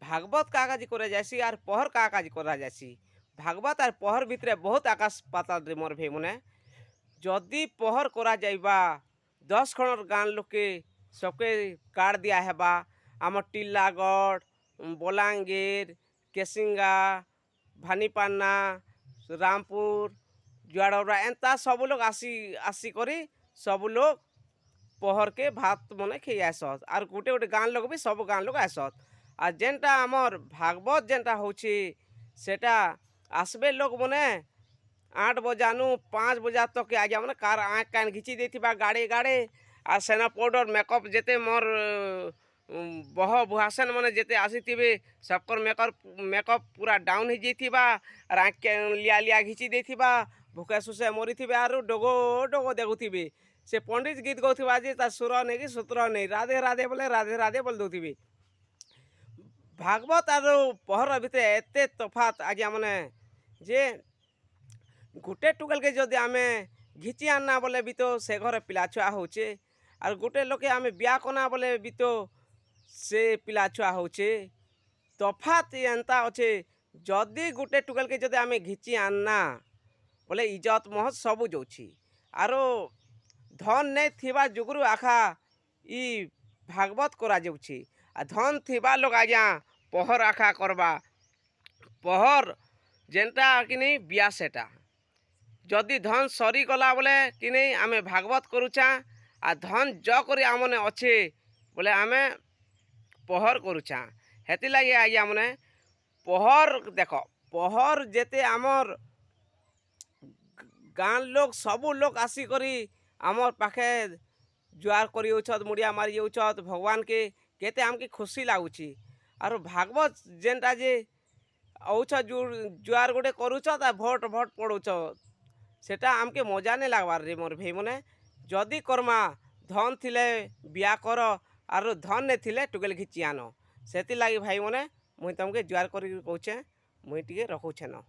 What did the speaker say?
भागवत का काजी करा जासी और पहर का काजी करा जासी। भागवत और पहर भितरे बहुत आकाश पाताल रे मोर भाई मने। जदि पहर करा जाइबा 10 खणर गान लोके सबके कार्ड दिया हेबा। आम टिल्लागढ़, बलांगीर, केसिंगा, भानीपाना, रामपुर, जुआड़रा एंता सब लोग आसी करी सब लोग पहर के भात मने खेई आसत। और गोटे गोटे गान लोग भी सब गान लोग आसत। आ जेनटा आमर भागवत जेनटा होची सेटा आसबे लोग मने 8 बजानु 5 बजा तक आ गया मैंने कार आँख कान घिची देती गाड़े गाड़े आ सेना पाउडर मेकअप जेते मोर बह बुहासन मैंने जेते आसी थी सबकर मेकअप पूरा डाउन हो जाती और आँख के लिया लिया घिची देती भूखे सुसे मरी थी आर डोगो डोगो देखुथी से पंडित गीत गाउथबा जे तार सुर नहीं कि सूत्र नहीं राधे राधे बोले राधे राधे बोल दौथी। भागवत और पहर भितर एत तफात आज्ञा मैंने जे गोटे टुकेल के जदि आम घिची आना बोले भी तो से घर पिला छुआ होचे और गोटे लोके आम बिया कना बोले भी तो से पिला छुआ होचे। तफात एंता अच्छे जदि गोटे टुकेल के जदि आम घिची आना बोले इज्जत महत सबू जाऊँगी आरो धन नहीं थिबा जुगरू आखा ई भागवत करा जाऊँगी। आ धन थिबा लोग आज्ञा पहर आखा करबा। पहर जेनटा कि नहीं बिया सेटा जदि धन सरी गला बोले कि नहीं आमे भागवत करुचा आ धन ज करी आमने अच्छे बोले आमे पहर करुचा। हेती लगे आज्ञा मैंने पहर देख पहर जेते आमर गाँ लोग सबू लोग आसी करी आमर पाखे जुआर कर मुड़िया मारी जाऊत भगवान के केते आमके खुशी लगुच। और भागवत जेनटा जे औछ जुआर गोटे करुच भोट भोट पड़ुच सेटा आमके मजा नहीं लगवार रे मोर भाई मने। जदि करमा धन थिले बिया कर और धन नहीं थिले टुकेल घिची आन। से लगी भाई मने मुई तुमके जुआर कर कहूचे मुई टिके रखुछे न।